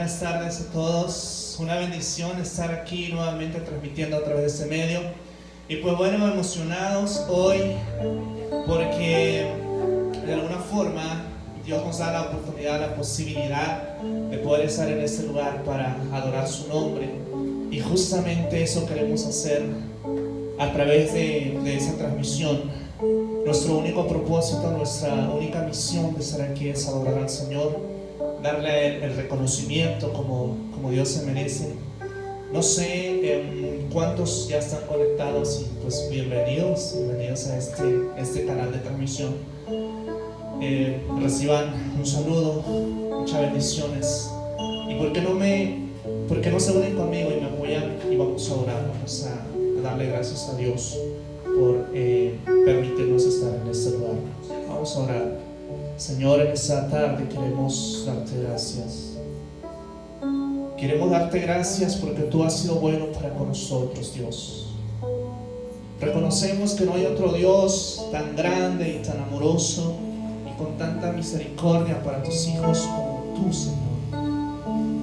buenas tardes a todos. Una bendición estar aquí nuevamente transmitiendo a través de este medio. Y pues bueno, emocionados hoy porque de alguna forma Dios nos da la oportunidad, la posibilidad de poder estar en este lugar para adorar su nombre. Y justamente eso queremos hacer a través de esa transmisión. Nuestro único propósito, nuestra única misión de estar aquí es adorar al Señor, darle a Él el reconocimiento como Dios se merece. No sé cuántos ya están conectados y pues bienvenidos a este canal de transmisión. Reciban un saludo, muchas bendiciones. Y ¿por qué no se unen conmigo y me apoyan y vamos a orar? Vamos a darle gracias a Dios por permitirnos estar en este lugar. Vamos a orar. Señor, en esta tarde queremos darte gracias. Queremos darte gracias porque tú has sido bueno para con nosotros, Dios. Reconocemos que no hay otro Dios tan grande y tan amoroso y con tanta misericordia para tus hijos como tú, Señor.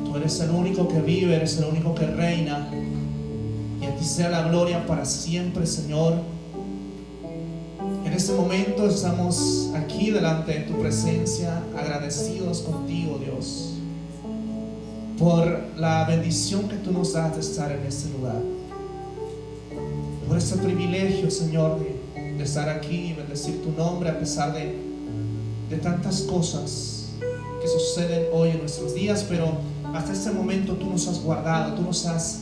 Tú eres el único que vive, eres el único que reina, y a ti sea la gloria para siempre, Señor. En este momento estamos aquí delante de tu presencia, agradecidos contigo, Dios, por la bendición que tú nos das de estar en este lugar, por este privilegio, Señor, de estar aquí y bendecir tu nombre a pesar de tantas cosas que suceden hoy en nuestros días. Pero hasta este momento tú nos has guardado, tú nos has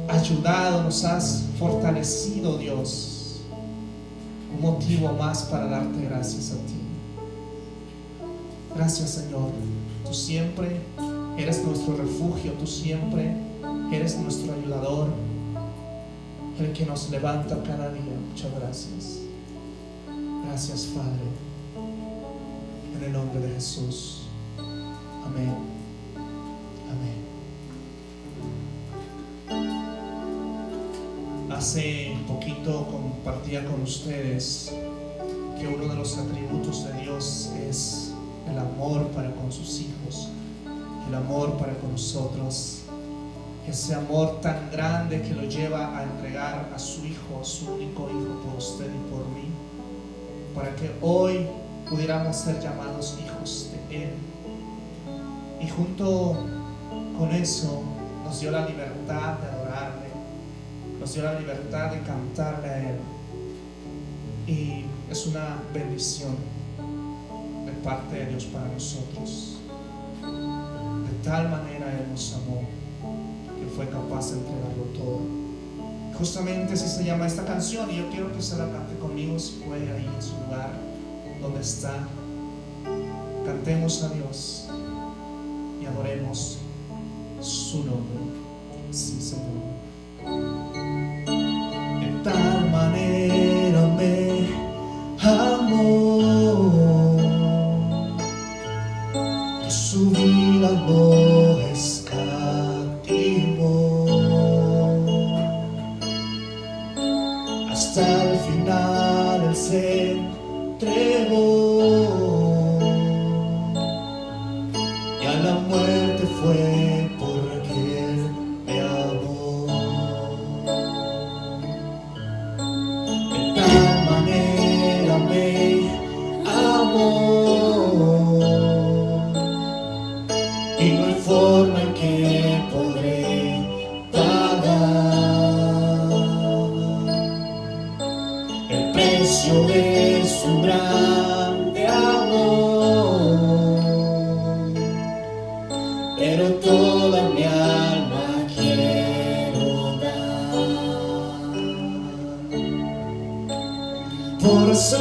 ayudado, nos has fortalecido, Dios. Un motivo más para darte gracias a ti. Gracias, Señor. Tú siempre eres nuestro refugio, tú siempre eres nuestro ayudador, el que nos levanta cada día. Muchas gracias. Gracias, Padre. En el nombre de Jesús. Amén. Amén. Hace poquito compartía con ustedes que uno de los atributos de Dios es el amor para con sus hijos, el amor para con nosotros. Ese amor tan grande que lo lleva a entregar a su hijo, a su único hijo, por usted y por mí, para que hoy pudiéramos ser llamados hijos de Él. Y junto con eso nos dio la libertad de adorarle, nos dio la libertad de cantarle a Él. Y es una bendición de parte de Dios para nosotros. De tal manera Él nos amó que fue capaz de entregarlo todo. Justamente así se llama esta canción, y yo quiero que usted la cante conmigo, si puede, ahí en su lugar donde está. Cantemos a Dios y adoremos su nombre. Sí, Señor. De tal manera me amó que su vida lo escatimó. Hasta el final Él se entregó, y a la muerte fue porque Él me amó. De tal manera me amó, y no hay forma en que podré pagar el precio de su grande amor. Pero toda mi alma quiero dar por su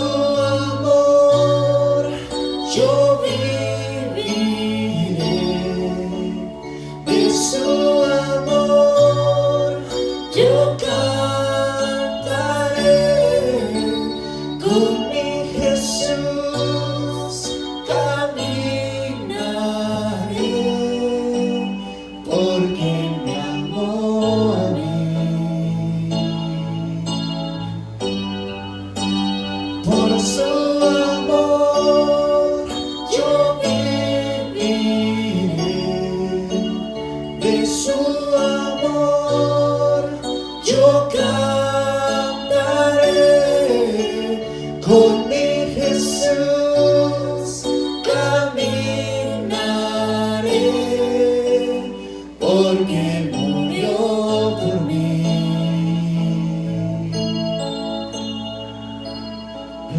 amor. Yo viviré de su amor, yo cantaré con mi Jesús, caminaré porque me amó a mí. Por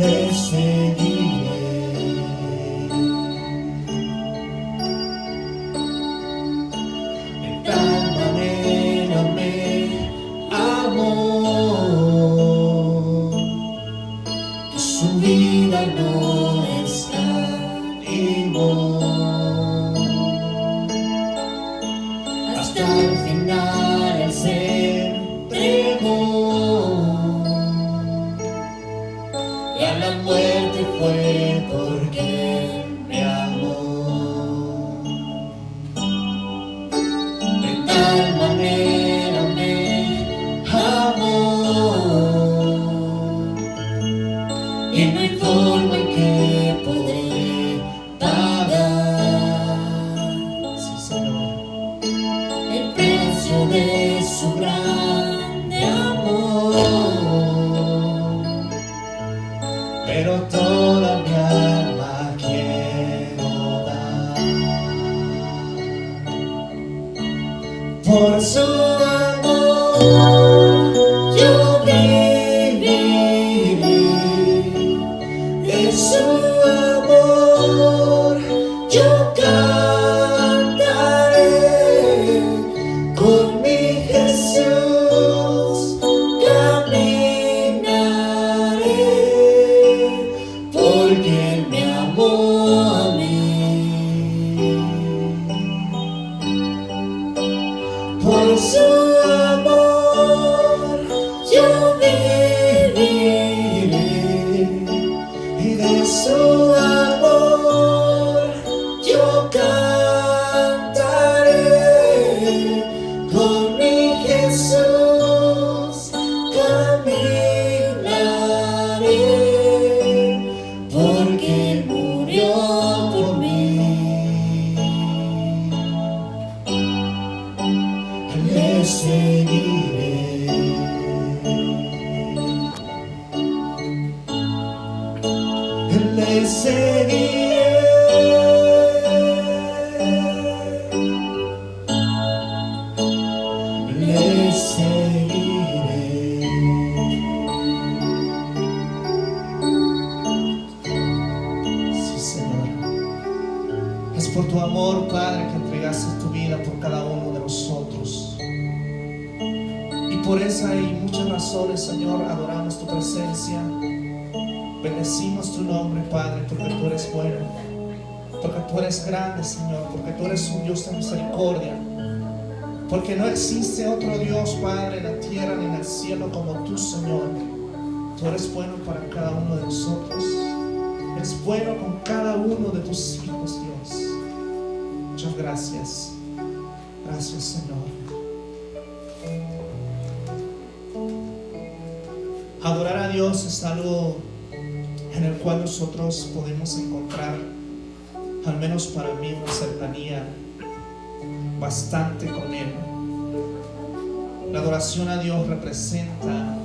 le seguiré. De tal manera me amó que su vida no escatimó. Hasta el final Él se entregó y a la muerte fue porque me amó. De tal manera me amó y no hay forma en que podré pagar Sí, Señor. el precio de su grande amor. Pero toda mi alma quiero dar por su amor. Yo viviré de su amor. Yo cantaré con mi Jesús, caminaré porque Él me amó a mí. Por su amor yo viviré y de su amor yo cantaré con mi Jesús, caminaré porque Él murió por mí. Le seguiré. Le seguiré. Le seguiré. Sí, Señor. Es por tu amor, Padre, que entregaste tu vida por cada uno de nosotros. Y por esa y muchas razones, Señor, adoramos tu presencia. Bendecimos tu nombre, Padre, porque tú eres bueno, porque tú eres grande, Señor, porque tú eres un Dios de misericordia, porque no existe otro Dios, Padre, en la tierra ni en el cielo como tú, Señor. Tú eres bueno para cada uno de nosotros. Eres bueno con cada uno de tus hijos, Dios. Muchas gracias. Gracias, Señor. Adorar a Dios es algo en el cual nosotros podemos encontrar, al menos para mí, una cercanía bastante con Él. La adoración a Dios representa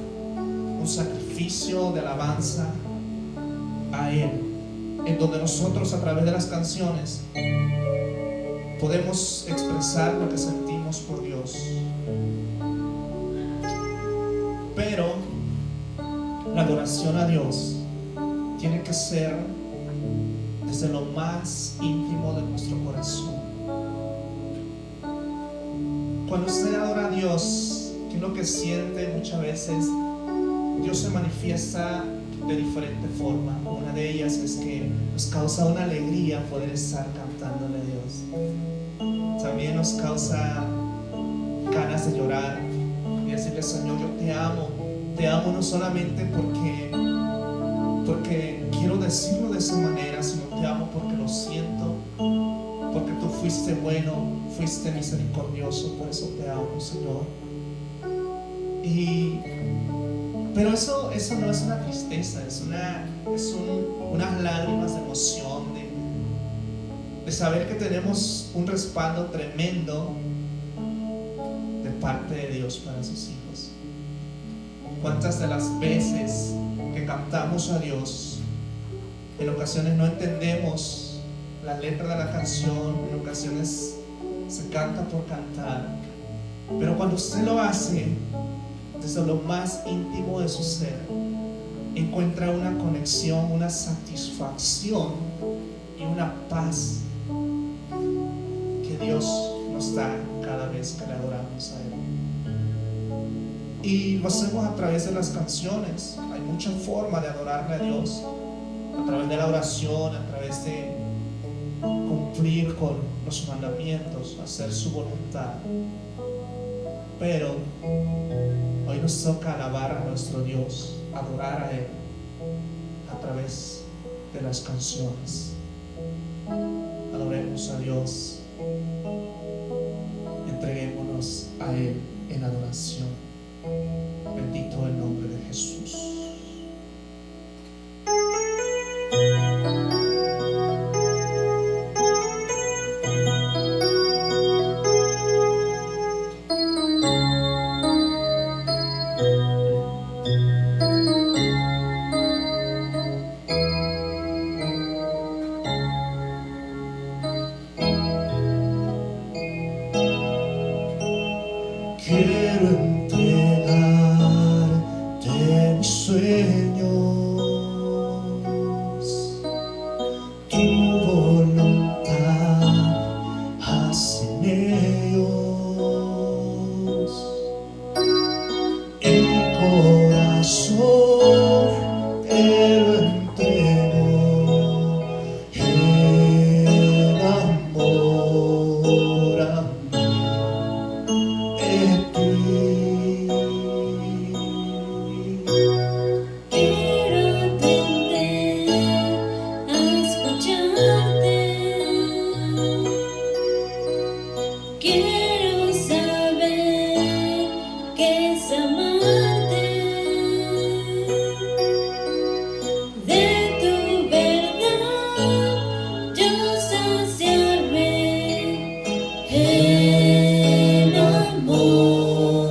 un sacrificio de alabanza a Él, en donde nosotros a través de las canciones podemos expresar lo que sentimos por Dios. Pero la adoración a Dios tiene que ser desde lo más íntimo de nuestro corazón. Cuando usted adora a Dios, ¿qué es lo que siente? Muchas veces Dios se manifiesta de diferente forma. Una de ellas es que nos causa una alegría poder estar cantándole a Dios. También nos causa ganas de llorar y decirle: Señor, yo te amo no solamente porque quiero decirlo de esa manera, sino te amo porque lo siento, porque tú fuiste bueno, fuiste misericordioso, por eso te amo, Señor. Pero eso no es una tristeza, es unas lágrimas de emoción, de saber que tenemos un respaldo tremendo de parte de Dios para sus hijos. ¿Cuántas de las veces que cantamos a Dios, en ocasiones no entendemos la letra de la canción, en ocasiones se canta por cantar, pero cuando usted lo hace desde lo más íntimo de su ser, encuentra una conexión, una satisfacción y una paz que Dios nos da cada vez que le adoramos a Él. Y lo hacemos a través de las canciones. Hay muchas formas de adorarle a Dios, a través de la oración, a través de cumplir con los mandamientos, hacer su voluntad. Pero hoy nos toca alabar a nuestro Dios, adorar a Él a través de las canciones. Adoremos a Dios, entreguémonos a Él en adoración. Bendito el nombre de Jesús. Quiero entregarte mis sueños, tu voluntad, haz en ellos. El corazón te lo entrego, enamórame de ti. Quiero aprender a escucharte. Quiero saber qué es amarte. De tu verdad yo saciarme.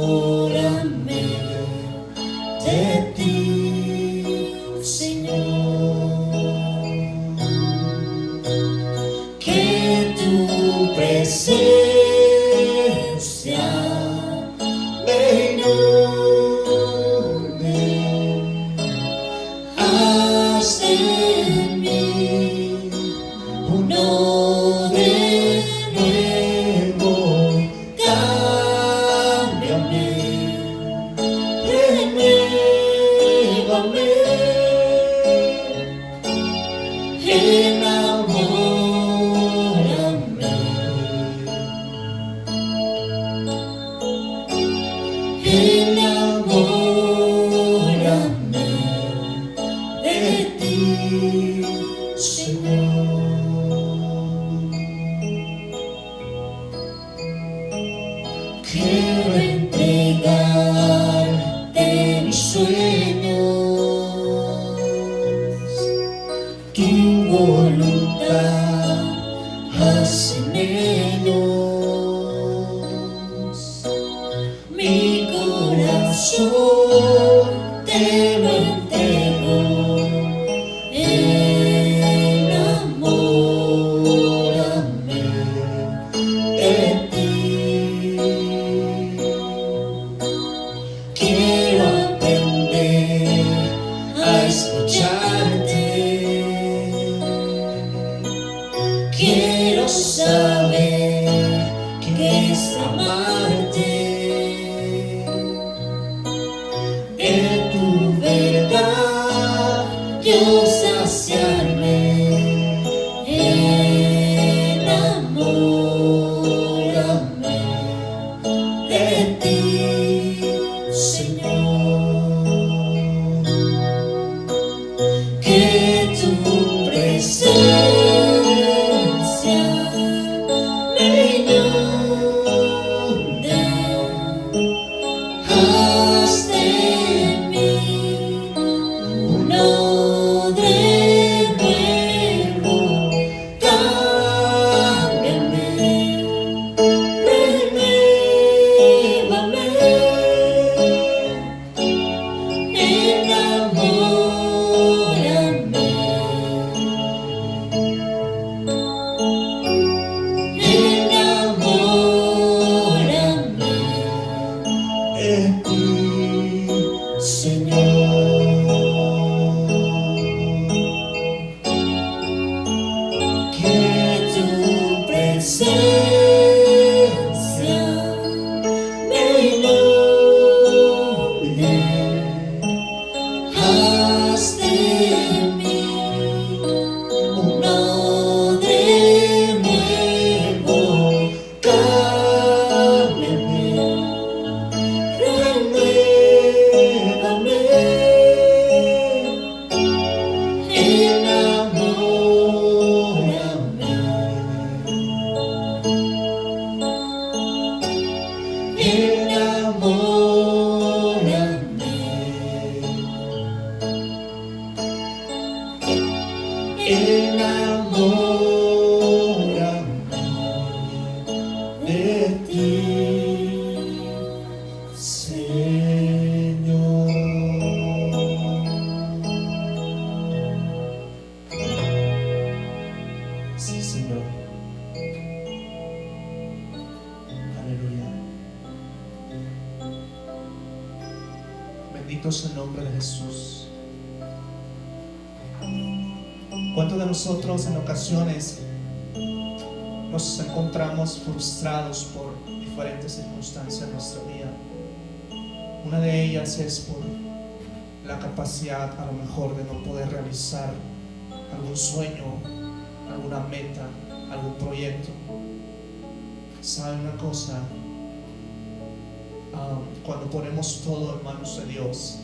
Enamórame de ti, Señor. Que tu presencia me inunde. Haz de mí uno de nuevo. Cámbiame, renuévame, enamórame, enamórame de ti, Señor. Quiero entregarte mis sueños, tu voluntad, haz en ellos. Mi corazón te lo entrego, enamórame de ti. Quiero aprender a escucharte. Quiero saber qué es amarte. De tu verdad yo saciarme. Enamórame de ti, Señor. Que tu presencia me inunde. Haz de mí uno de nuevo. Cámbiame, renuévame, enamórame, enamórame de ti, Señor. haz de mí uno de nuevo, cámbiame, renuévame, enamórame, enamórame de ti, Señor. Sí, Señor. Aleluya. Bendito es el nombre de Jesús. ¿Cuántos de nosotros en ocasiones nos encontramos frustrados por diferentes circunstancias en nuestra vida? Una de ellas es por la capacidad a lo mejor de no poder realizar algún sueño, alguna meta, algún proyecto. ¿Sabe una cosa? Cuando ponemos todo en manos de Dios,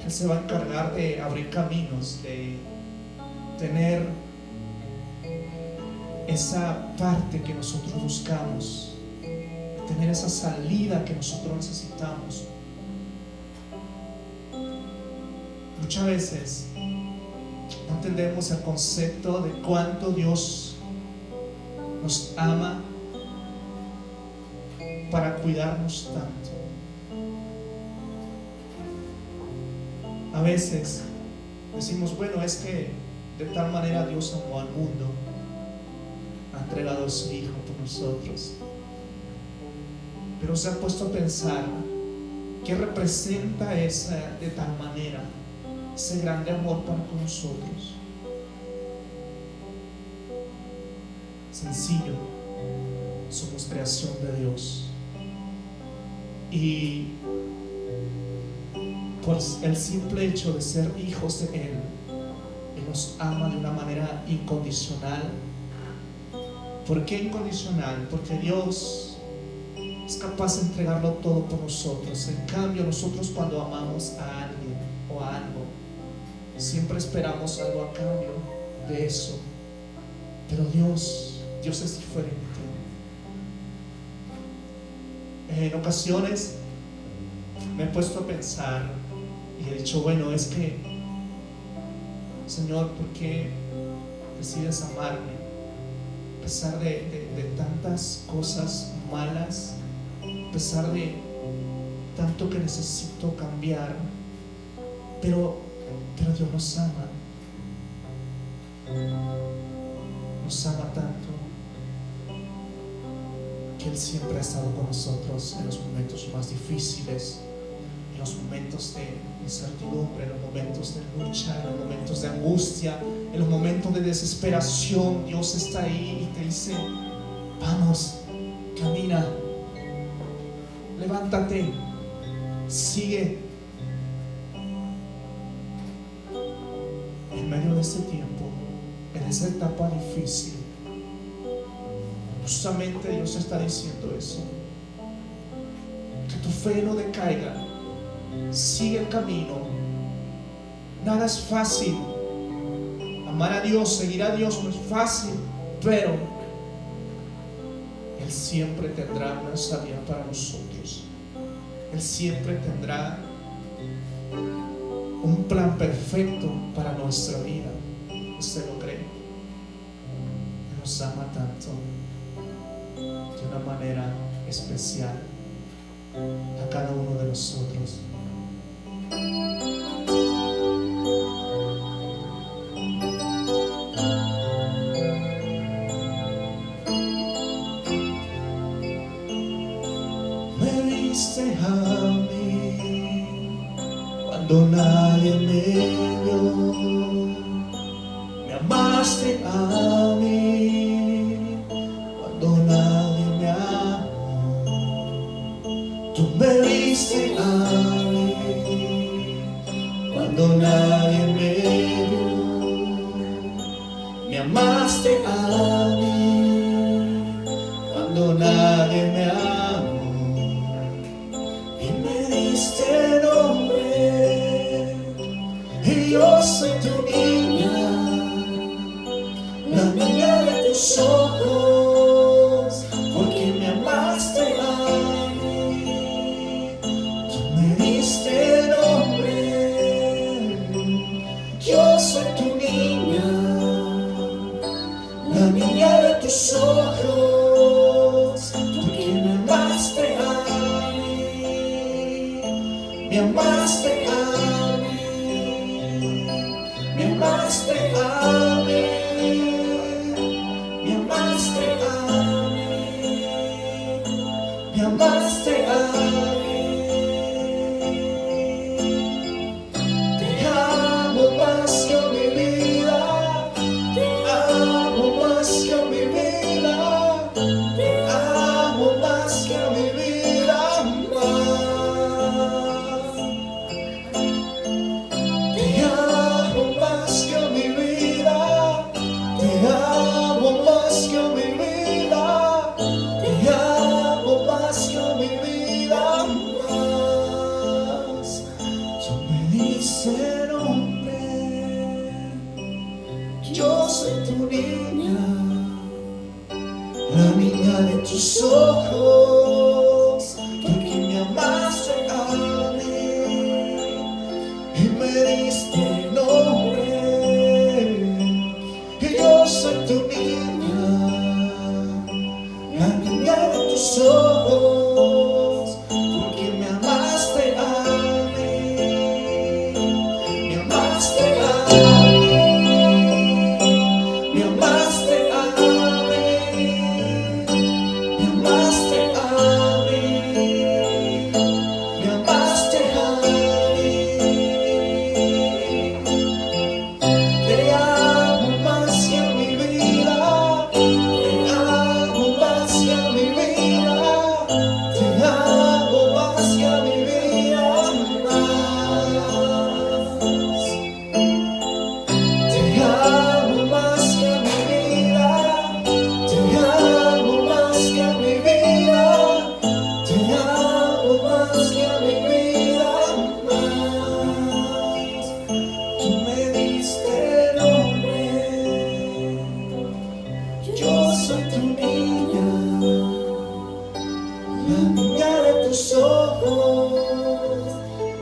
Él se va a encargar de abrir caminos, de tener esa parte que nosotros buscamos, de tener esa salida que nosotros necesitamos. Muchas veces no entendemos el concepto de cuánto Dios nos ama para cuidarnos tanto. A veces decimos, bueno, es que de tal manera Dios amó al mundo, ha entregado a su Hijo por nosotros. Pero se ha puesto a pensar qué representa esa de tal manera, ese grande amor para con nosotros. Sencillo, somos creación de Dios, y por el simple hecho de ser hijos de Él, Él nos ama de una manera incondicional. ¿Por qué incondicional? Porque Dios es capaz de entregarlo todo por nosotros. En cambio, nosotros cuando amamos a alguien o a algo, siempre esperamos algo a cambio de eso. Pero Dios es diferente. En ocasiones me he puesto a pensar y he dicho, bueno, es que, Señor, ¿por qué decides amarme? A pesar de tantas cosas malas, a pesar de tanto que necesito cambiar, pero Dios nos ama tanto, que Él siempre ha estado con nosotros en los momentos más difíciles, en los momentos de incertidumbre, en los momentos de lucha, en los momentos de angustia, en los momentos de desesperación. Dios está ahí y te dice, vamos, camina, levántate, sigue. En medio de ese tiempo, en esa etapa difícil, justamente Dios está diciendo eso, que tu fe no decaiga, sigue el camino. Nada es fácil. Amar a Dios, seguir a Dios no es fácil, pero Él siempre tendrá una salida para nosotros. Él siempre tendrá un plan perfecto para nuestra vida. ¿Usted lo cree? Él nos ama tanto, de una manera especial, a cada uno de nosotros. Me viste a mí cuando nadie me vio, me amaste a mí cuando nadie me amó. Tú me viste a mí nadie me vio, me amaste a mí. Cuando nadie me amó y me diste nombre, y yo soy tu niña, la niña de tus ojos, porque me amaste a mí. Tú me diste nombre, yo soy tu niña, la niña de tus ojos, porque me amaste a mí, me amaste a mí, me amaste a mí, me amaste a mí, me amaste a mí. Te amo más que mi vida, te amo más que mi vida, te amo más que mi vida más. Te amo más que mi vida, te amo más que mi vida, te amo más que mi vida más. Tú me diste nombre, yo soy tu niña, la niña de tus ojos, porque me amaste a mí y me diste nombre, y yo soy tu niña, la niña de tus ojos, porque me amaste a mí, me amaste a mí, me amaste a mí, me amaste a mí, me amaste a mí. Te amo más que a mi vida, te amo más que a mi vida, te amo más que a mi vida más. Te amo más que a mi vida, te amo más que a mi vida, te amo más que a mi vida más. Tú me diste nombre, yo soy tu niña, la niña de tus ojos,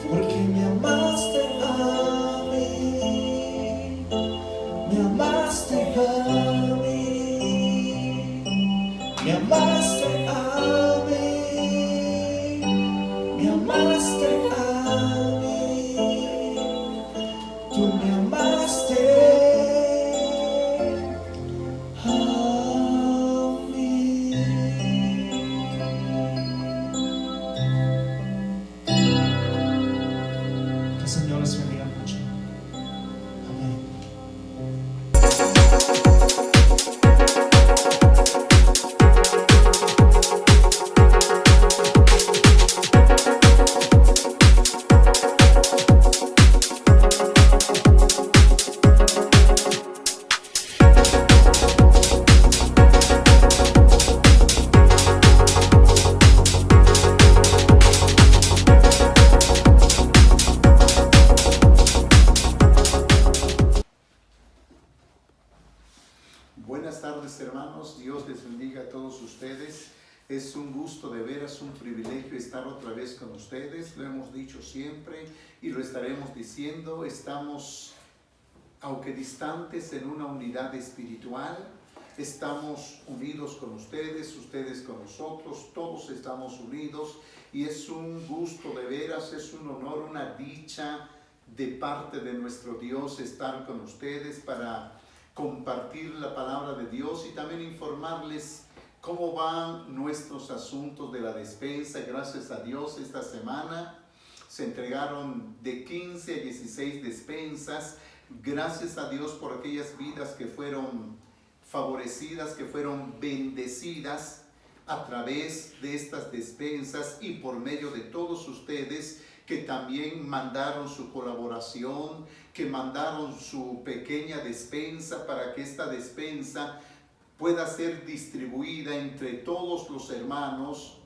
porque me amaste a mí, me amaste a mí, me amaste a mí, me amaste a mí, tú me amaste a mí. Que el Señor les bendiga mucho. Amén. Buenas tardes, hermanos, Dios les bendiga a todos ustedes. Es un gusto, de veras un privilegio estar otra vez con ustedes. Lo hemos dicho siempre y lo estaremos diciendo. Estamos, aunque distantes, en una unidad espiritual. Estamos unidos con ustedes, ustedes con nosotros, todos estamos unidos y es un gusto, de veras, es un honor, una dicha de parte de nuestro Dios estar con ustedes para compartir la palabra de Dios y también informarles cómo van nuestros asuntos de la despensa. Gracias a Dios, esta semana se entregaron de 15 a 16 despensas. Gracias a Dios por aquellas vidas que fueron favorecidas, que fueron bendecidas a través de estas despensas y por medio de todos ustedes que también mandaron su colaboración, que mandaron su pequeña despensa para que esta despensa pueda ser distribuida entre todos los hermanos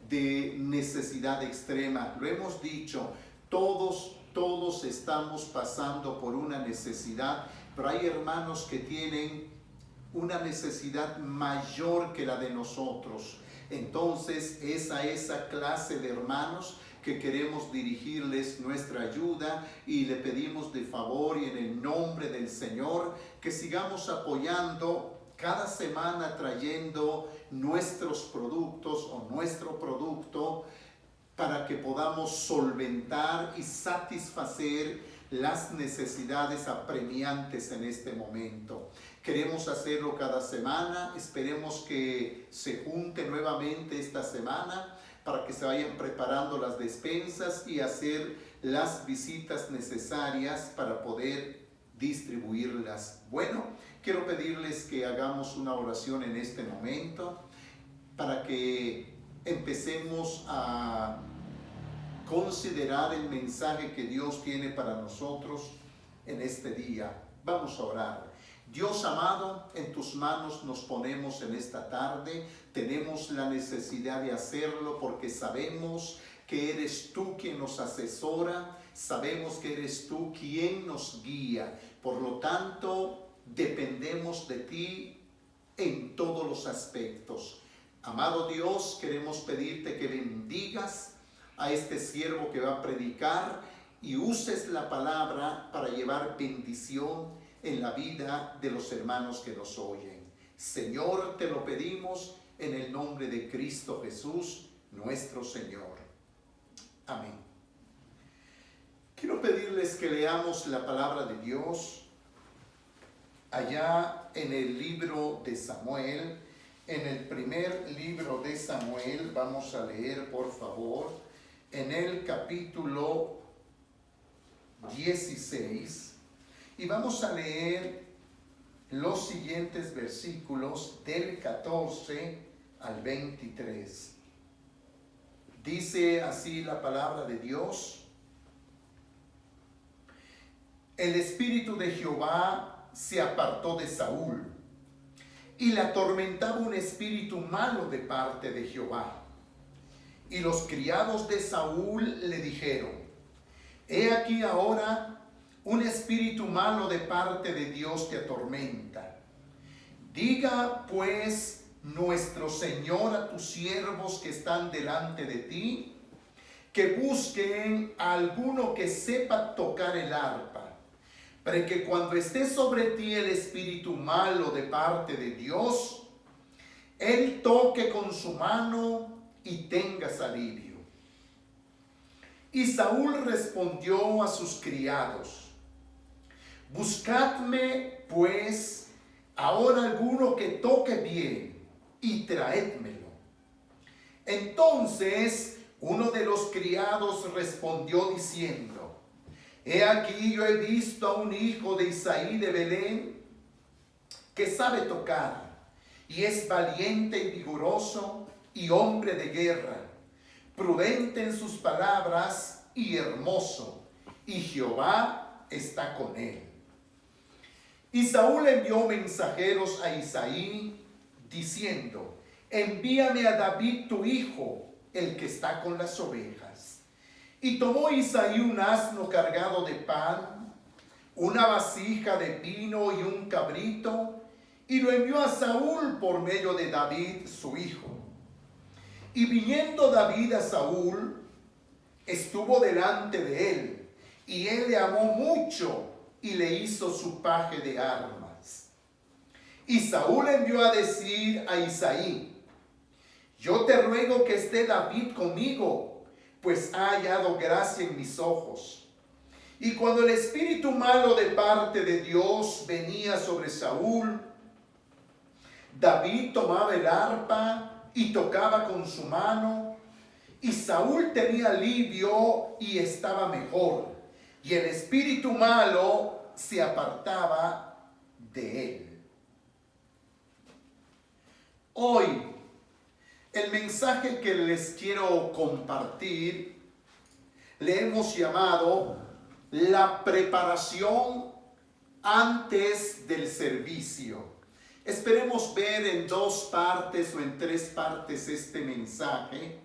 de necesidad extrema. Lo hemos dicho, todos estamos pasando por una necesidad, pero hay hermanos que tienen una necesidad mayor que la de nosotros. Entonces es a esa clase de hermanos que queremos dirigirles nuestra ayuda y le pedimos de favor y en el nombre del Señor que sigamos apoyando cada semana, trayendo nuestros productos o nuestro producto para que podamos solventar y satisfacer las necesidades apremiantes en este momento. Queremos hacerlo cada semana, esperemos que se junte nuevamente esta semana para que se vayan preparando las despensas y hacer las visitas necesarias para poder distribuirlas. Bueno, quiero pedirles que hagamos una oración en este momento para que empecemos a considerar el mensaje que Dios tiene para nosotros en este día. Vamos a orar. Dios amado, en tus manos nos ponemos en esta tarde. Tenemos la necesidad de hacerlo porque sabemos que eres tú quien nos asesora, sabemos que eres tú quien nos guía. Por lo tanto, dependemos de ti en todos los aspectos. Amado Dios, queremos pedirte que bendigas a este siervo que va a predicar y uses la palabra para llevar bendición en la vida de los hermanos que nos oyen. Señor, te lo pedimos en el nombre de Cristo Jesús, nuestro Señor. Amén. Quiero pedirles que leamos la palabra de Dios allá en el libro de Samuel. En el primer libro de Samuel, vamos a leer por favor, en el capítulo 16, y vamos a leer los siguientes versículos del 14 al 23. Dice así la palabra de Dios: el espíritu de Jehová se apartó de Saúl, y le atormentaba un espíritu malo de parte de Jehová. Y los criados de Saúl le dijeron: he aquí ahora un espíritu malo de parte de Dios te atormenta. Diga pues nuestro Señor a tus siervos que están delante de ti, que busquen a alguno que sepa tocar el arpa, para que cuando esté sobre ti el espíritu malo de parte de Dios, él toque con su mano y tengas alivio. Y Saúl respondió a sus criados: buscadme pues ahora alguno que toque bien y traédmelo. Entonces uno de los criados respondió diciendo: he aquí yo he visto a un hijo de Isaí de Belén que sabe tocar y es valiente y vigoroso y hombre de guerra, prudente en sus palabras y hermoso, y Jehová está con él. Y Saúl envió mensajeros a Isaí diciendo: envíame a David tu hijo, el que está con las ovejas. Y tomó Isaí un asno cargado de pan, una vasija de vino y un cabrito, y lo envió a Saúl por medio de David su hijo. Y viniendo David a Saúl, estuvo delante de él, y él le amó mucho, y le hizo su paje de armas. Y Saúl envió a decir a Isaí: yo te ruego que esté David conmigo, pues ha hallado gracia en mis ojos. Y cuando el espíritu malo de parte de Dios venía sobre Saúl, David tomaba el arpa y tocaba con su mano, y Saúl tenía alivio y estaba mejor, y el espíritu malo se apartaba de él. Hoy, el mensaje que les quiero compartir, le hemos llamado la preparación antes del servicio. Esperemos ver en 2 partes o en 3 partes este mensaje,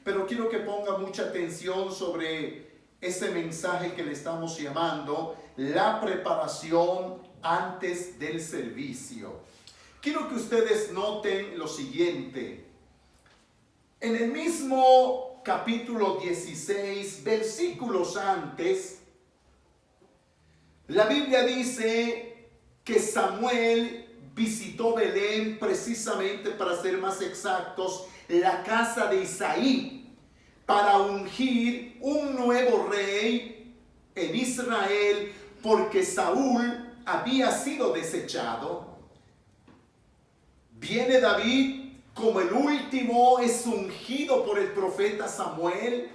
pero quiero que ponga mucha atención sobre ese mensaje que le estamos llamando la preparación antes del servicio. Quiero que ustedes noten lo siguiente. En el mismo capítulo 16, versículos antes, la Biblia dice que Samuel visitó Belén, precisamente, para ser más exactos, la casa de Isaí, para ungir un nuevo rey en Israel, porque Saúl había sido desechado. Viene David como el último, es ungido por el profeta Samuel,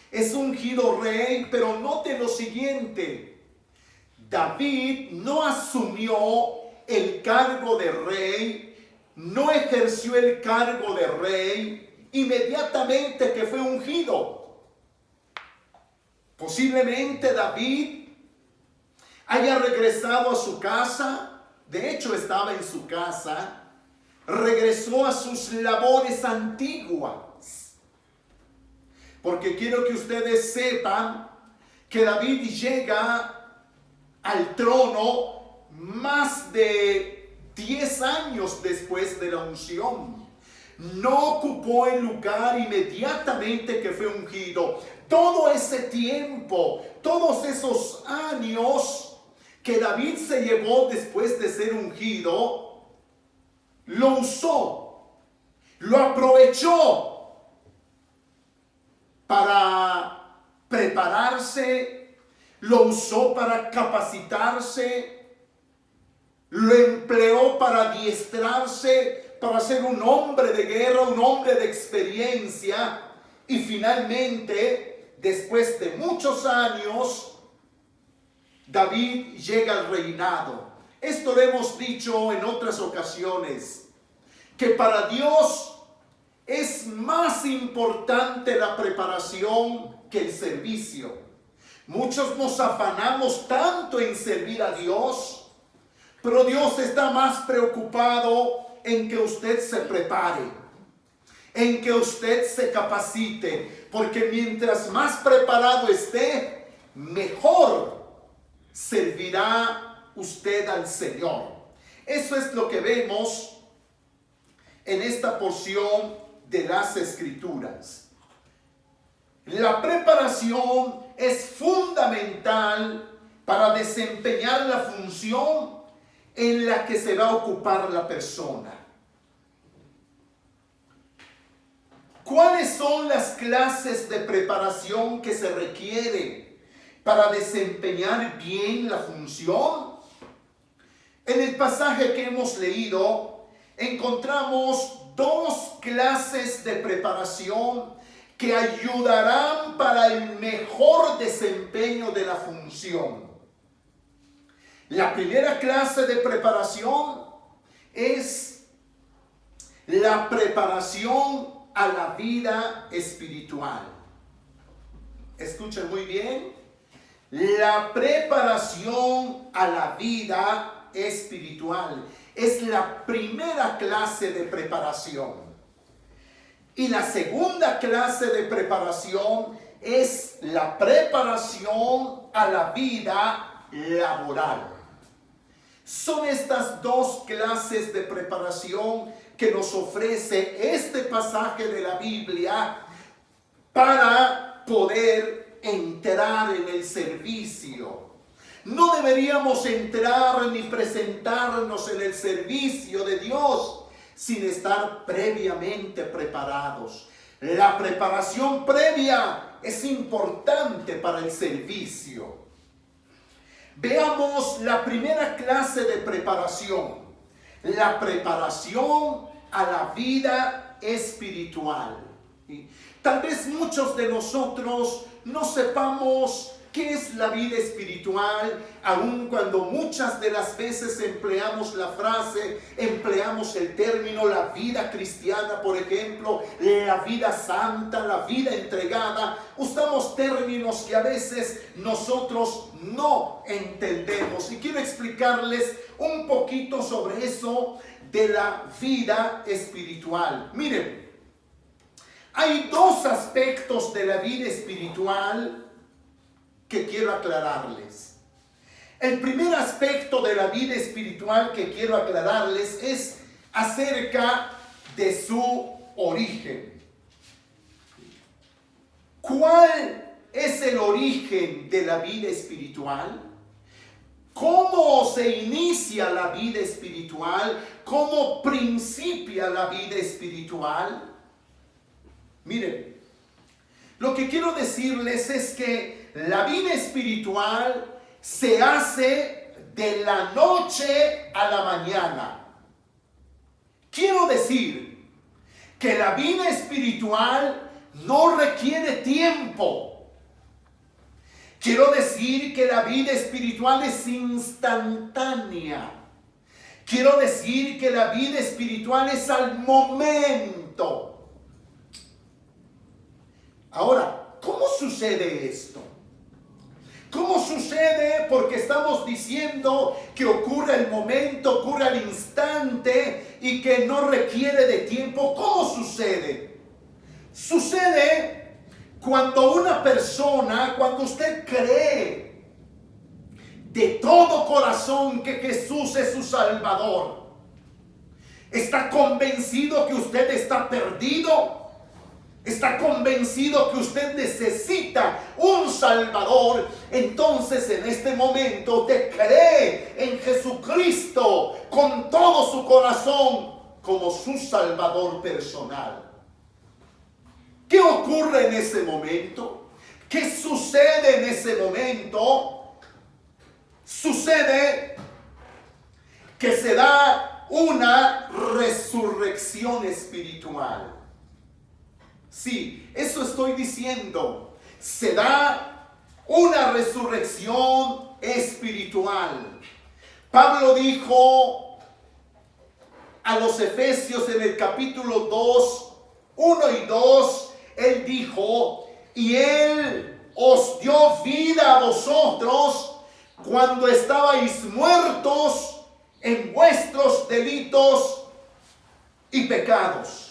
es ungido rey, pero note lo siguiente: David no asumió el cargo de rey, no ejerció el cargo de rey inmediatamente que fue ungido. Posiblemente David haya regresado a su casa, de hecho estaba en su casa, regresó a sus labores antiguas. Porque quiero que ustedes sepan que David llega al trono más de 10 años después de la unción. No ocupó el lugar inmediatamente que fue ungido. Todo ese tiempo, todos esos años que David se llevó después de ser ungido, lo usó, lo aprovechó para prepararse, lo usó para capacitarse, lo empleó para adiestrarse, para ser un hombre de guerra, un hombre de experiencia, y finalmente, después de muchos años, David llega al reinado. Esto lo hemos dicho en otras ocasiones, que para Dios es más importante la preparación que el servicio. Muchos nos afanamos tanto en servir a Dios, pero Dios está más preocupado en que usted se prepare, en que usted se capacite, porque mientras más preparado esté, mejor servirá usted al Señor. Eso es lo que vemos en esta porción de las Escrituras. La preparación es fundamental para desempeñar la función en la que se va a ocupar la persona. ¿Cuáles son las clases de preparación que se requiere para desempeñar bien la función? En el pasaje que hemos leído encontramos 2 clases de preparación que ayudarán para el mejor desempeño de la función. La primera clase de preparación es la preparación a la vida espiritual. Escuchen muy bien. La preparación a la vida espiritual es la primera clase de preparación. Y la segunda clase de preparación es la preparación a la vida laboral. Son estas 2 clases de preparación que nos ofrece este pasaje de la Biblia para poder entrar en el servicio. No deberíamos entrar ni presentarnos en el servicio de Dios sin estar previamente preparados. La preparación previa es importante para el servicio. Veamos la primera clase de preparación, la preparación a la vida espiritual. Tal vez muchos de nosotros no sepamos ¿Qué es la vida espiritual? Aun cuando muchas de las veces empleamos la frase, empleamos el término la vida cristiana, por ejemplo, la vida santa, la vida entregada, usamos términos que a veces nosotros no entendemos. Y quiero explicarles un poquito sobre eso de la vida espiritual. Miren, hay dos aspectos de la vida espiritual que quiero aclararles. El primer aspecto de la vida espiritual que quiero aclararles es acerca de su origen. ¿Cuál es el origen de la vida espiritual? ¿Cómo se inicia la vida espiritual? ¿Cómo principia la vida espiritual? Miren, lo que quiero decirles es que la vida espiritual se hace de la noche a la mañana. Quiero decir que la vida espiritual no requiere tiempo. Quiero decir que la vida espiritual es instantánea. Quiero decir que la vida espiritual es al momento. Ahora, ¿cómo sucede esto? ¿Cómo sucede? Porque estamos diciendo que ocurre el momento, ocurre al instante y que no requiere de tiempo. ¿Cómo sucede? Sucede cuando una persona, cuando usted cree de todo corazón que Jesús es su Salvador, está convencido que usted está perdido, está convencido que usted necesita un Salvador, entonces en este momento usted cree en Jesucristo con todo su corazón como su Salvador personal. ¿Qué ocurre en ese momento? ¿Qué sucede en ese momento? Sucede que se da una resurrección espiritual. Sí, eso estoy diciendo. Se da una resurrección espiritual. Pablo dijo a los Efesios en el capítulo 2, 1 y 2, él dijo: y él os dio vida a vosotros cuando estabais muertos en vuestros delitos y pecados.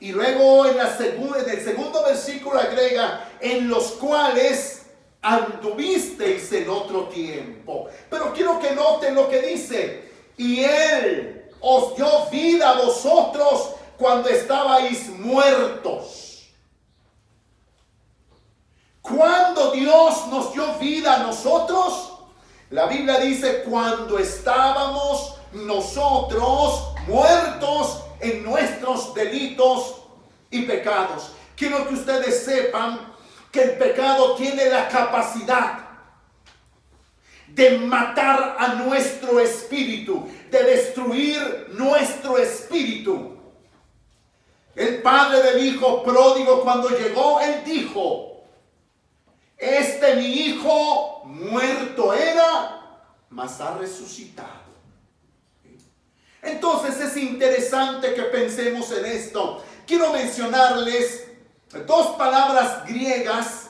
Y luego en el segundo versículo agrega: en los cuales anduvisteis en otro tiempo. Pero quiero que noten lo que dice: y él os dio vida a vosotros cuando estabais muertos. ¿Cuándo Dios nos dio vida a nosotros? La Biblia dice: cuando estábamos nosotros muertos en nuestros delitos y pecados. Quiero que ustedes sepan que el pecado tiene la capacidad de matar a nuestro espíritu, de destruir nuestro espíritu. El padre del hijo pródigo, cuando llegó, él dijo: este mi hijo muerto era, mas ha resucitado. Entonces es interesante que pensemos en esto. Quiero mencionarles dos palabras griegas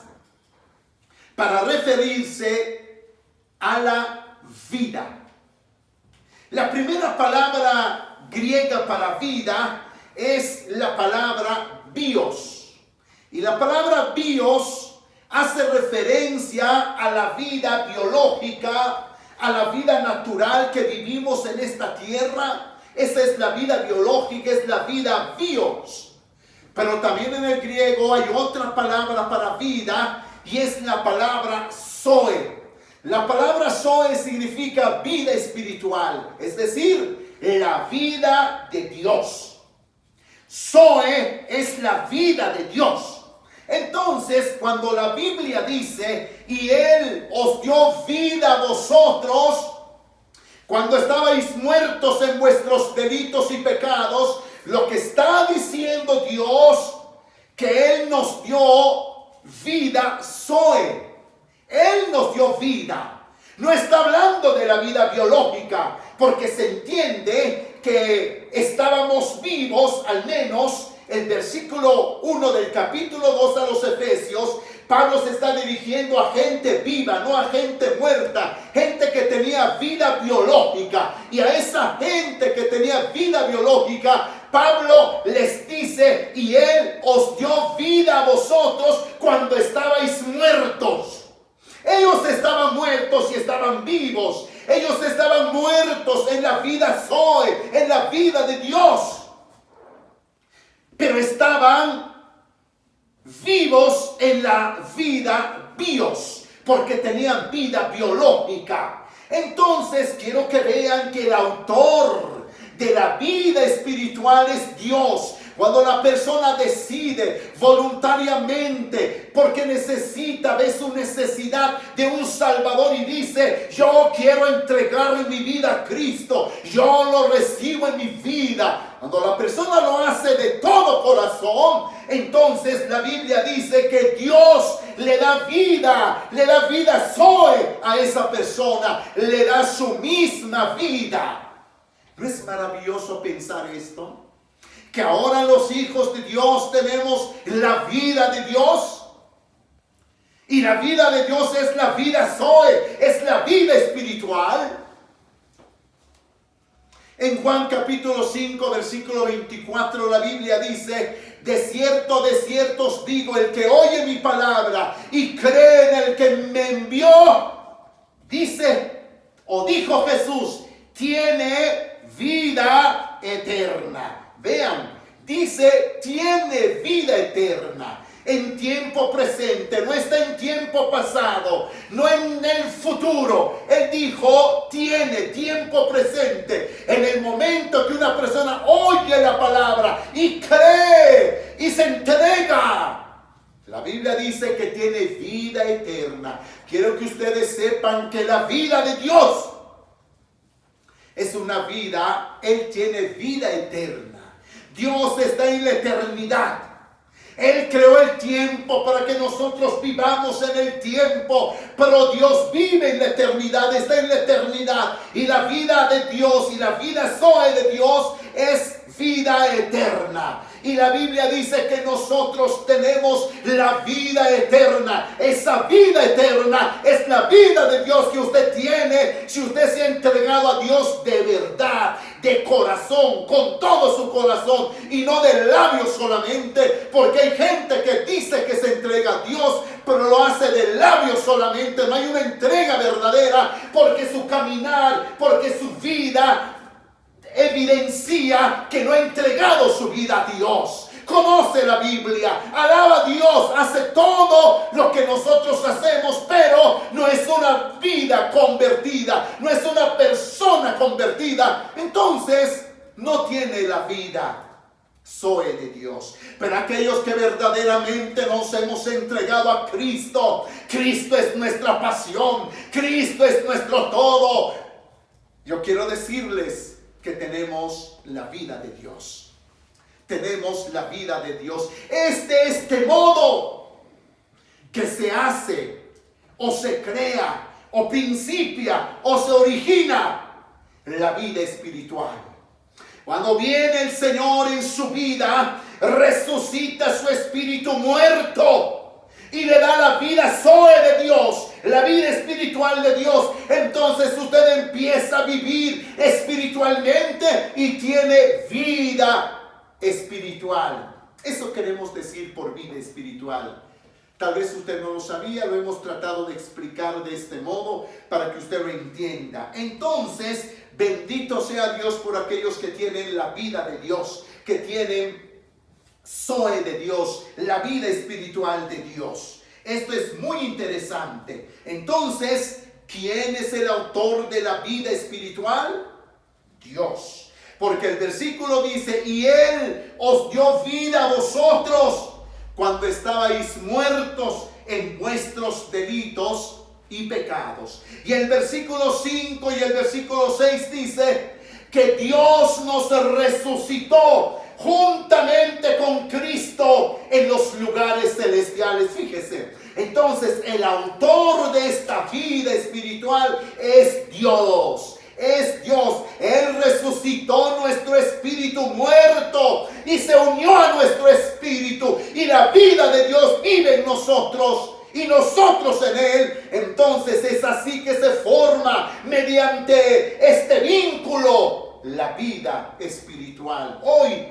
para referirse a la vida. La primera palabra griega para vida es la palabra bios. Y la palabra bios hace referencia a la vida biológica, a la vida natural que vivimos en esta tierra. Esa es la vida biológica, es la vida bios. Pero también en el griego hay otra palabra para vida y es la palabra zoe. La palabra zoe significa vida espiritual, es decir, la vida de Dios. Zoe es la vida de Dios. Entonces, cuando la Biblia dice: y él os dio vida a vosotros cuando estabais muertos en vuestros delitos y pecados, lo que está diciendo Dios, que él nos dio vida zoe. Él nos dio vida. No está hablando de la vida biológica, porque se entiende que estábamos vivos, al menos el versículo 1 del capítulo 2 a los Efesios. Pablo se está dirigiendo a gente viva, no a gente muerta, gente que tenía vida biológica. Y a esa gente que tenía vida biológica, Pablo les dice: y Él os dio vida a vosotros cuando estabais muertos. Ellos estaban muertos y estaban vivos. Ellos estaban muertos en la vida Zoe, en la vida de Dios. Pero estaban vivos en la vida bios, porque tenían vida biológica. Entonces quiero que vean que el autor de la vida espiritual es Dios. Cuando la persona decide voluntariamente, porque ve su necesidad de un Salvador y dice: yo quiero entregar mi vida a Cristo, yo lo recibo en mi vida. Cuando la persona lo hace de todo corazón, entonces la Biblia dice que Dios le da vida Zoe a esa persona, le da su misma vida. ¿No es maravilloso pensar esto? Que ahora los hijos de Dios tenemos la vida de Dios. Y la vida de Dios es la vida Zoe, es la vida espiritual. En Juan capítulo 5, versículo 24, la Biblia dice: de cierto os digo, el que oye mi palabra y cree en el que me envió, dice, o dijo Jesús, tiene vida eterna. Vean, dice, tiene vida eterna. En tiempo presente, no está en tiempo pasado, no en el futuro. Él dijo, tiene tiempo presente. En el momento que una persona oye la palabra y cree y se entrega, la Biblia dice que tiene vida eterna. Quiero que ustedes sepan que la vida de Dios es una vida, Él tiene vida eterna. Dios está en la eternidad. Él creó el tiempo para que nosotros vivamos en el tiempo, pero Dios vive en la eternidad, está en la eternidad. Y la vida de Dios y la vida Zoe de Dios es vida eterna. Y la Biblia dice que nosotros tenemos la vida eterna. Esa vida eterna es la vida de Dios que usted tiene si usted se ha entregado a Dios de verdad, de corazón, con todo su corazón y no de labios solamente, porque hay gente que dice que se entrega a Dios, pero lo hace de labios solamente. No hay una entrega verdadera, porque su caminar, porque su vida evidencia que no ha entregado su vida a Dios. Conoce la Biblia, alaba a Dios, hace todo lo que nosotros hacemos, pero no es una vida convertida, no es una persona convertida. Entonces no tiene la vida Zoe de Dios. Pero aquellos que verdaderamente nos hemos entregado a Cristo, Cristo es nuestra pasión, Cristo es nuestro todo. Yo quiero decirles que tenemos la vida de Dios. Tenemos la vida de Dios. Es de este modo que se hace, o se crea, o principia, o se origina la vida espiritual. Cuando viene el Señor en su vida, resucita su espíritu muerto y le da la vida Zoe de Dios, la vida espiritual de Dios. Entonces usted empieza a vivir espiritualmente y tiene vida espiritual. Eso queremos decir por vida espiritual. Tal vez usted no lo sabía, lo hemos tratado de explicar de este modo para que usted lo entienda. Entonces, bendito sea Dios por aquellos que tienen la vida de Dios, que tienen Zoe de Dios, la vida espiritual de Dios. Esto es muy interesante. Entonces, ¿quién es el autor de la vida espiritual? Dios. Porque el versículo dice, y Él os dio vida a vosotros cuando estabais muertos en vuestros delitos y pecados. Y el versículo 5 y el versículo 6 dice que Dios nos resucitó juntamente con Cristo en los lugares celestiales. Fíjese, Entonces el autor de esta vida espiritual es Dios. Es Dios. Él resucitó nuestro espíritu muerto y se unió a nuestro espíritu. Y la vida de Dios vive en nosotros y nosotros en Él. Entonces es así que se forma mediante este vínculo la vida espiritual. Hoy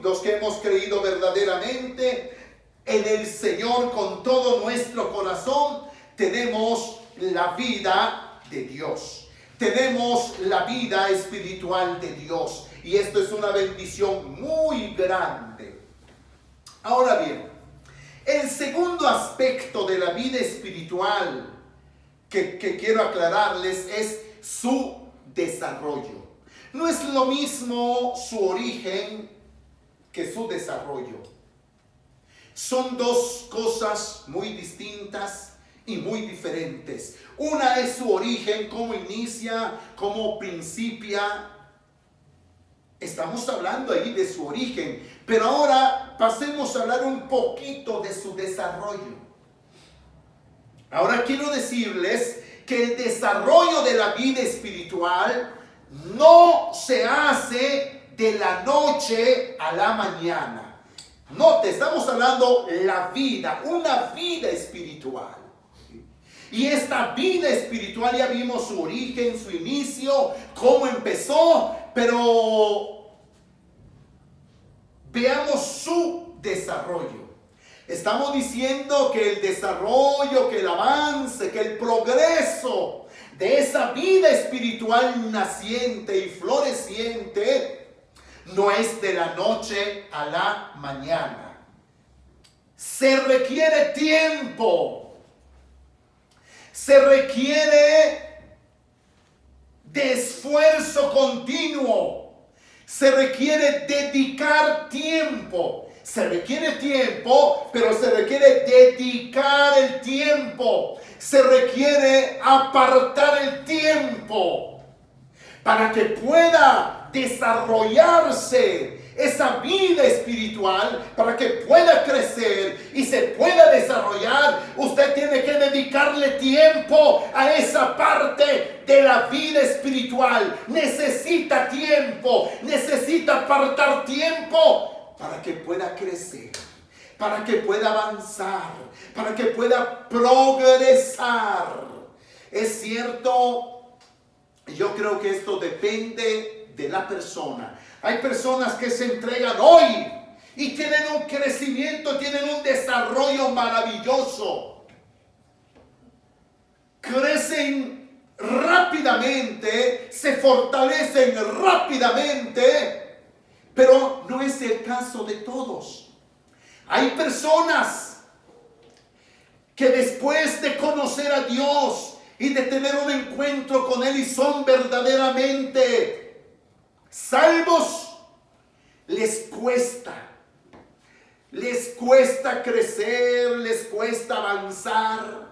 los que hemos creído verdaderamente en el Señor con todo nuestro corazón, tenemos la vida de Dios. Tenemos la vida espiritual de Dios. Y esto es una bendición muy grande. Ahora bien, el segundo aspecto de la vida espiritual que quiero aclararles es su desarrollo. No es lo mismo su origen que su desarrollo. Son dos cosas muy distintas y muy diferentes. Una es su origen, cómo inicia, cómo principia. Estamos hablando ahí de su origen, pero ahora pasemos a hablar un poquito de su desarrollo. Ahora quiero decirles que el desarrollo de la vida espiritual no se hace de la noche a la mañana. No, te estamos hablando la vida, una vida espiritual. Y esta vida espiritual ya vimos su origen, su inicio, cómo empezó, pero veamos su desarrollo. Estamos diciendo que el desarrollo, que el avance, que el progreso de esa vida espiritual naciente y floreciente no es de la noche a la mañana. Se requiere tiempo. Se requiere de esfuerzo continuo. Se requiere dedicar tiempo. Se requiere tiempo, pero se requiere dedicar el tiempo. Se requiere apartar el tiempo para que pueda desarrollarse esa vida espiritual, para que pueda crecer y se pueda desarrollar. Usted tiene que dedicarle tiempo a esa parte de la vida espiritual. Necesita tiempo, necesita apartar tiempo para que pueda crecer, para que pueda avanzar, para que pueda progresar. Es cierto, yo creo que esto depende de la persona. Hay personas que se entregan hoy y tienen un crecimiento, tienen un desarrollo maravilloso. Crecen rápidamente, se fortalecen rápidamente, pero no es el caso de todos. Hay personas que después de conocer a Dios y de tener un encuentro con Él y son verdaderamente salvos, les cuesta crecer, les cuesta avanzar.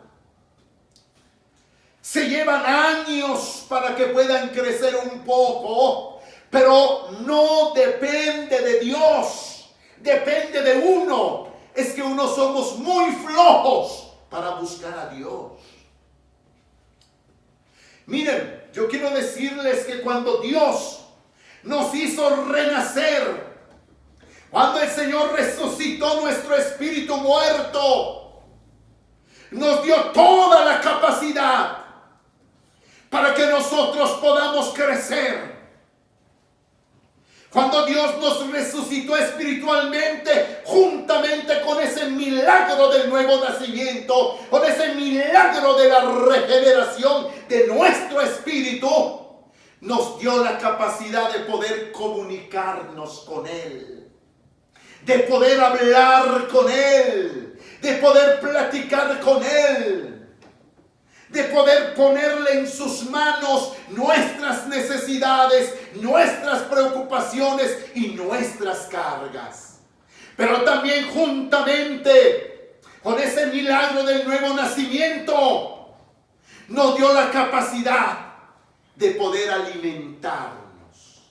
Se llevan años para que puedan crecer un poco, pero no depende de Dios, depende de uno. Es que uno somos muy flojos para buscar a Dios. Miren, yo quiero decirles que cuando Dios nos hizo renacer, cuando el Señor resucitó nuestro espíritu muerto, nos dio toda la capacidad para que nosotros podamos crecer. Cuando Dios nos resucitó espiritualmente, juntamente con ese milagro del nuevo nacimiento, con ese milagro de la regeneración de nuestro espíritu, nos dio la capacidad de poder comunicarnos con Él, de poder hablar con Él, de poder platicar con Él, de poder ponerle en sus manos nuestras necesidades, nuestras preocupaciones y nuestras cargas. Pero también juntamente con ese milagro del nuevo nacimiento, nos dio la capacidad de poder alimentarnos.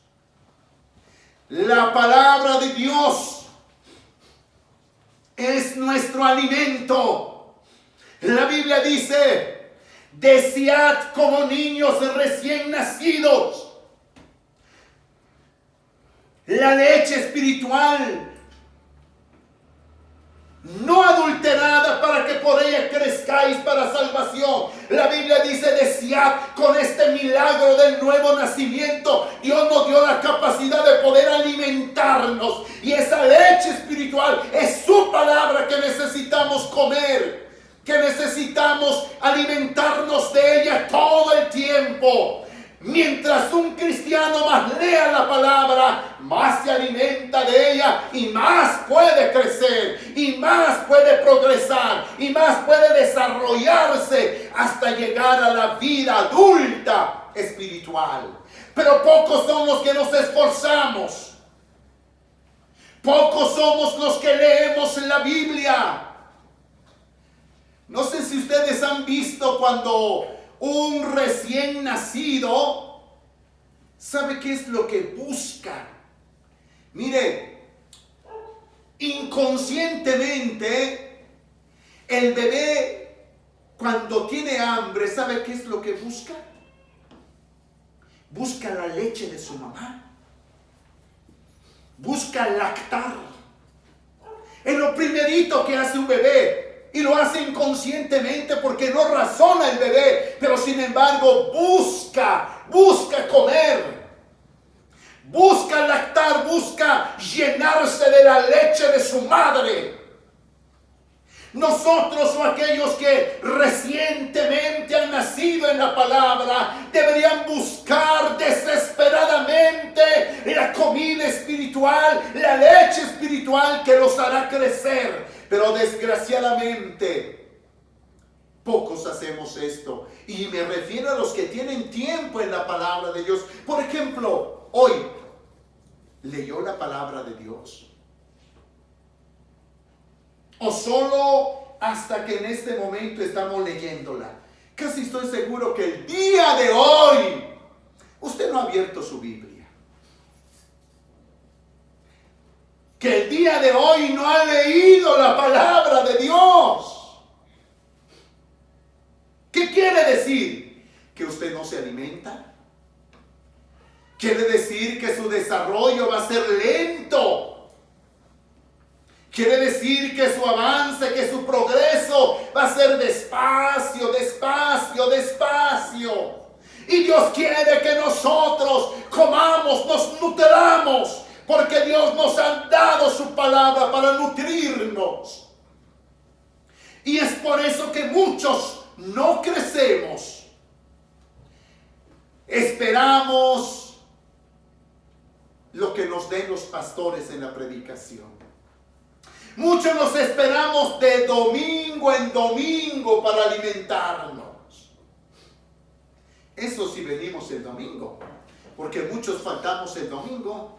La palabra de Dios es nuestro alimento. La Biblia dice, desead como niños recién nacidos la leche espiritual, no adulterada, para que por ella crezcáis para salvación. La Biblia dice, desead con este milagro del nuevo nacimiento. Dios nos dio la capacidad de poder alimentarnos, y esa leche espiritual es su palabra que necesitamos comer, que necesitamos alimentarnos de ella todo el tiempo. Mientras un cristiano más lea la palabra, más se alimenta de ella y más puede crecer y más puede progresar y más puede desarrollarse hasta llegar a la vida adulta espiritual. Pero pocos son los que nos esforzamos. Pocos somos los que leemos la Biblia. No sé si ustedes han visto cuando un recién nacido sabe qué es lo que busca. Mire, inconscientemente el bebé, cuando tiene hambre, ¿sabe qué es lo que busca? Busca la leche de su mamá. Busca lactar. Es lo primerito que hace un bebé. Y lo hace inconscientemente porque no razona el bebé, pero sin embargo busca comer, busca lactar, busca llenarse de la leche de su madre. Nosotros o aquellos que recientemente han nacido en la palabra deberían buscar desesperadamente la comida espiritual, la leche espiritual que los hará crecer. Pero desgraciadamente pocos hacemos esto. Y me refiero a los que tienen tiempo en la palabra de Dios. Por ejemplo, hoy leyó la palabra de Dios. O solo hasta que en este momento estamos leyéndola. Casi estoy seguro que el día de hoy usted no ha abierto su Biblia. Que el día de hoy no ha leído la palabra de Dios. ¿Qué quiere decir? Que usted no se alimenta. Quiere decir que su desarrollo va a ser lento. Quiere decir que su avance, que su progreso va a ser despacio, despacio, despacio. Y Dios quiere que nosotros comamos, nos nutramos. Porque Dios nos ha dado su palabra para nutrirnos. Y es por eso que muchos no crecemos. Esperamos lo que nos den los pastores en la predicación. Muchos nos esperamos de domingo en domingo para alimentarnos. Eso sí, venimos el domingo. Porque muchos faltamos el domingo.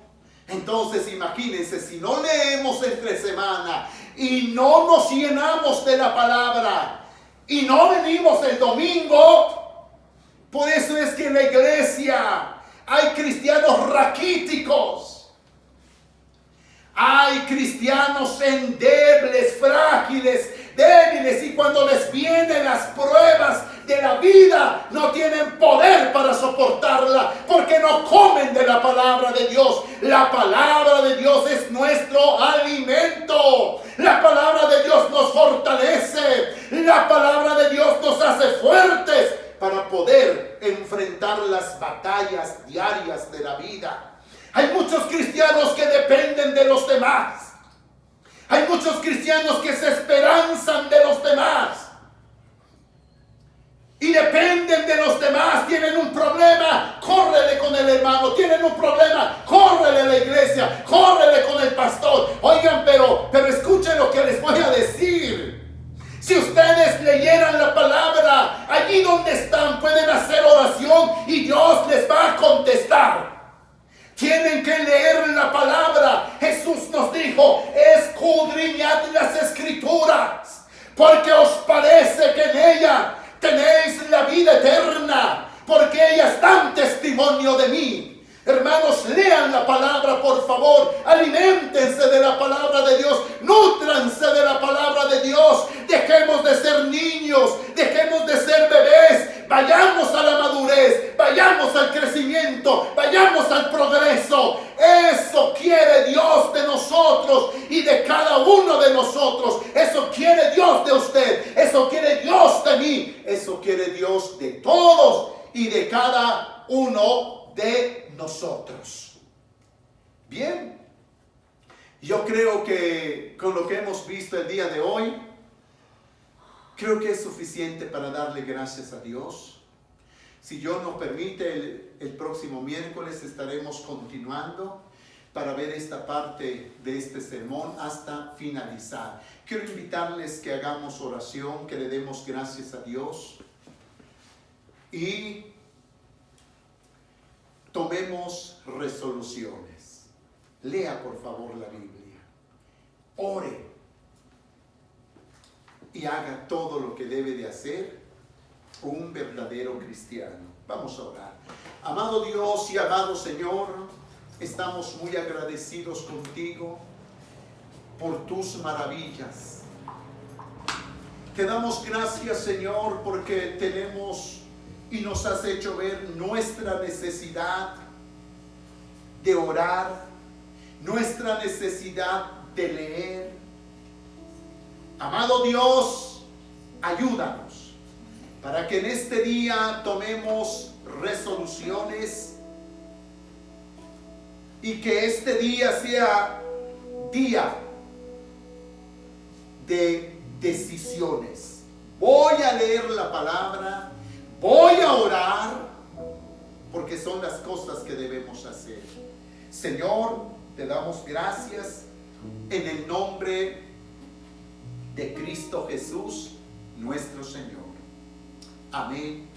Entonces imagínense, si no leemos entre semana y no nos llenamos de la palabra y no venimos el domingo, por eso es que en la iglesia hay cristianos raquíticos, hay cristianos endebles, frágiles, débiles, y cuando les vienen las pruebas de la vida no tienen poder para soportarla porque no comen de la palabra de Dios. La palabra de Dios es nuestro alimento. La palabra de Dios nos fortalece. La palabra de Dios nos hace fuertes para poder enfrentar las batallas diarias de la vida. Hay muchos cristianos que dependen de los demás. Hay muchos cristianos que se esperanzan de los demás. Y dependen de los demás. Tienen un problema, córrele con el hermano. Tienen un problema, córrele a la iglesia, córrele con el pastor. Oigan, pero escuchen lo que les voy a decir. Si ustedes leyeran la palabra, allí donde están pueden hacer oración y Dios les va a contestar. Tienen que leer la palabra. Jesús nos dijo, escudriñad las escrituras, porque os parece que en ella tenéis la vida eterna, porque ellas dan testimonio de mí. Hermanos, lean la palabra, por favor. Aliméntense de la palabra de Dios. Nútranse de la palabra de Dios. Dejemos de ser niños. Dejemos de ser bebés. Vayamos a la madurez. Vayamos al crecimiento. Vayamos al progreso. Eso quiere Dios de nosotros y de cada uno de nosotros. Eso quiere Dios de usted. Eso quiere Dios de mí. Eso quiere Dios de todos y de cada uno de nosotros. Bien, yo creo que con lo que hemos visto el día de hoy, creo que es suficiente para darle gracias a Dios. Si Dios nos permite, el próximo miércoles estaremos continuando para ver esta parte de este sermón hasta finalizar. Quiero invitarles que hagamos oración, que le demos gracias a Dios y tomemos resoluciones. Lea por favor la Biblia. Ore. Y haga todo lo que debe de hacer un verdadero cristiano. Vamos a orar. Amado Dios y amado Señor, estamos muy agradecidos contigo por tus maravillas. Te damos gracias, Señor, porque tenemos y nos has hecho ver nuestra necesidad de orar, nuestra necesidad de leer. Amado Dios, ayúdanos para que en este día tomemos resoluciones y que este día sea día de decisiones. Voy a leer la palabra. Voy a orar, porque son las cosas que debemos hacer. Señor, te damos gracias en el nombre de Cristo Jesús, nuestro Señor. Amén.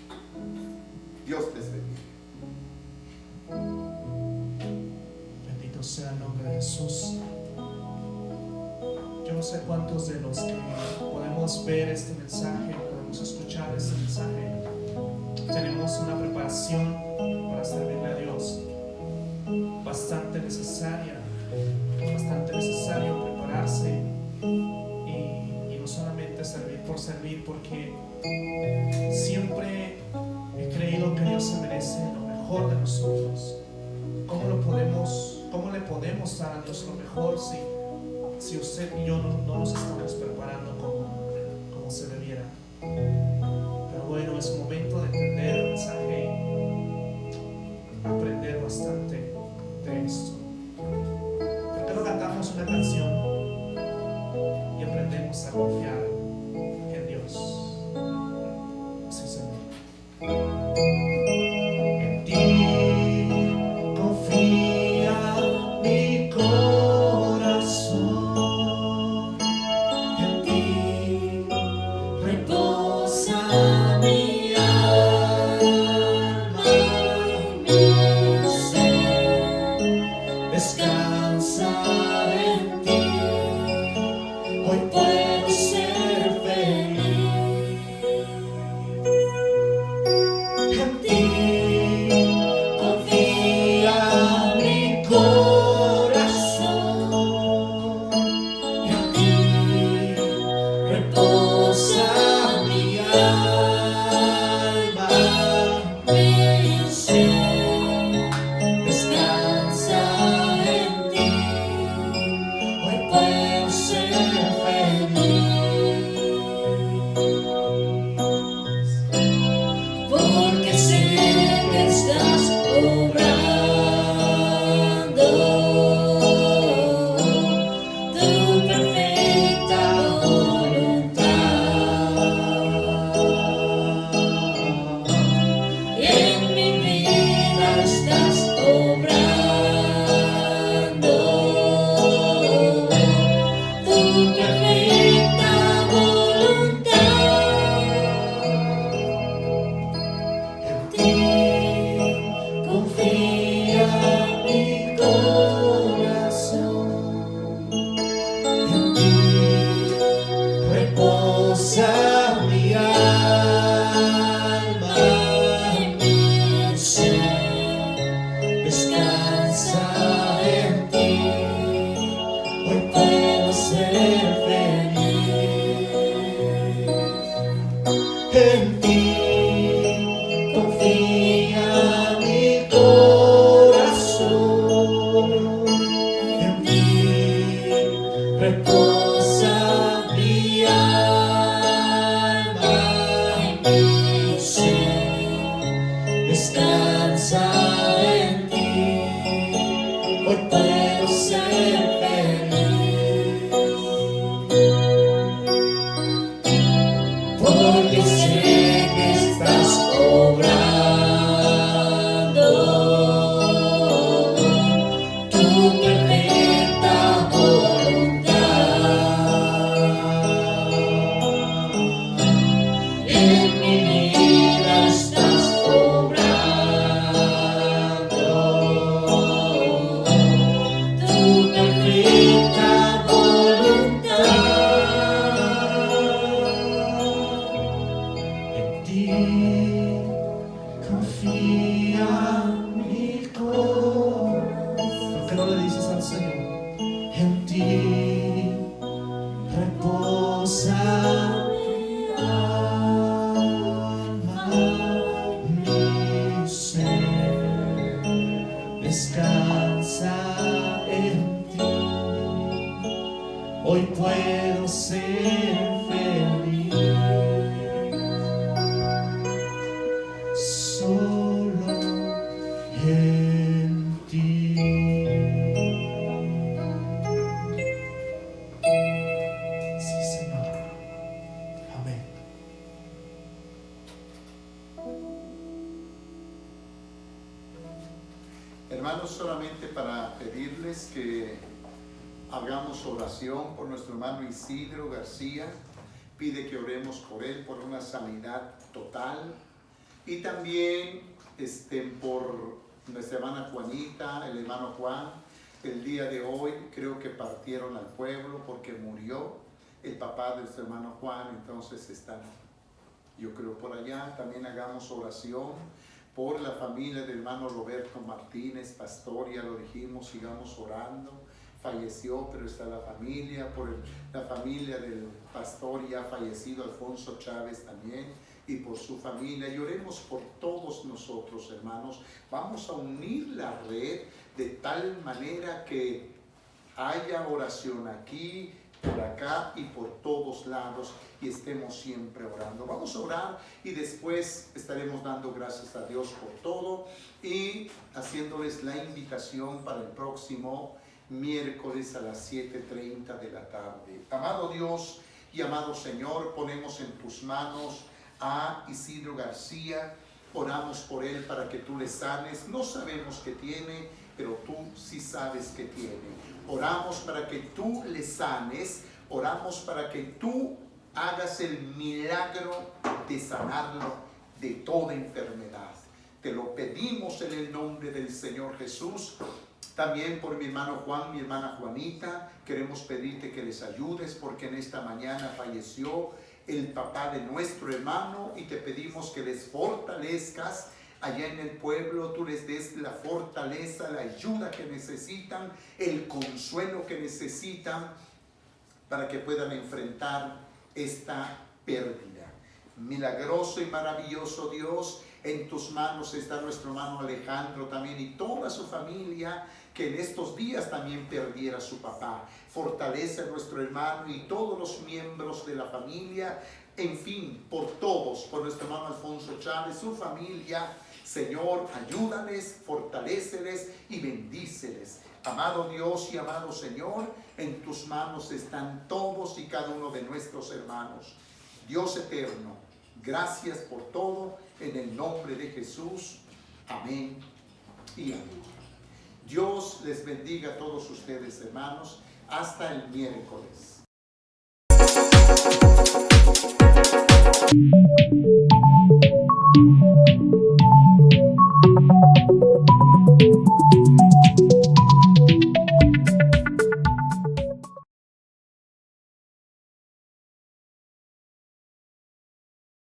Dios te bendiga. Bendito sea el nombre de Jesús. Yo no sé cuántos de los que podemos ver este mensaje, podemos escuchar este mensaje, tenemos una preparación para servirle a Dios bastante necesario prepararse y no solamente servir por servir, porque siempre he creído que Dios se merece lo mejor de nosotros. ¿Cómo le podemos dar a Dios lo mejor si usted y yo no nos estamos preparando como se debiera? Pero bueno, es momento de entender el mensaje y aprender bastante de esto. ¿Por qué no cantamos una canción y aprendemos a confiar en Dios? Sí, Señor. En ti confía mi corazón. En ti reposa mi alma y mi ser, descansa en ti, hoy puedo ser feliz. En ti confía mi corazón, en ti reposa mi alma, mi ser, descansa en ti, hoy puedo ser feliz. Porque sé que estás obrando tu perfecta voluntad, y en mi vida estás obrando tu perfecta voluntad. En ti confía mi corazón, en ti reposa mi alma y mi ser, descansa descansa en ti. Hoy puedo ser feliz, porque sé que estás obrando tu perfecta voluntad. En mi vida estás obrando tu perfecta voluntad. En ti confía mi corazón. ¿Por qué no le dices al Señor? En ti reposa mi alma, mi ser descansa en ti. Hoy puedo ser feliz solo en ti. Sí, Señor. Amén. Hermanos, solamente para pedirles que hagamos oración por nuestro hermano Isidro García. Pide que oremos por él, por una sanidad total. Y también por nuestra hermana Juanita, el hermano Juan. El día de hoy creo que partieron al pueblo porque murió el papá de nuestro hermano Juan. Entonces están, yo creo, por allá. También hagamos oración por la familia del hermano Roberto Martínez, pastor, ya lo dijimos, sigamos orando. Falleció, pero está la familia, la familia del pastor ya fallecido, Alfonso Chávez también, y por su familia. Y oremos por todos nosotros, hermanos. Vamos a unir la red de tal manera que haya oración aquí, por acá y por todos lados, y estemos siempre orando. Vamos a orar y después estaremos dando gracias a Dios por todo y haciéndoles la invitación para el próximo miércoles a las 7:30 de la tarde. Amado Dios y amado Señor, ponemos en tus manos a Isidro García. Oramos por él para que tú le sanes. No sabemos qué tiene, pero tú sí sabes qué tiene. Oramos para que tú le sanes. Oramos para que tú hagas el milagro de sanarlo de toda enfermedad. Te lo pedimos en el nombre del Señor Jesús. También por mi hermano Juan, mi hermana Juanita, queremos pedirte que les ayudes porque en esta mañana falleció el papá de nuestro hermano y te pedimos que les fortalezcas allá en el pueblo, tú les des la fortaleza, la ayuda que necesitan, el consuelo que necesitan para que puedan enfrentar esta pérdida. Milagroso y maravilloso Dios, en tus manos está nuestro hermano Alejandro también y toda su familia que en estos días también perdiera a su papá. Fortalece a nuestro hermano y todos los miembros de la familia, en fin, por todos, por nuestro hermano Alfonso Chávez, su familia. Señor, ayúdales, fortaléceles y bendíceles. Amado Dios y amado Señor, en tus manos están todos y cada uno de nuestros hermanos. Dios eterno, gracias por todo, en el nombre de Jesús. Amén y amén. Dios les bendiga a todos ustedes, hermanos. Hasta el miércoles.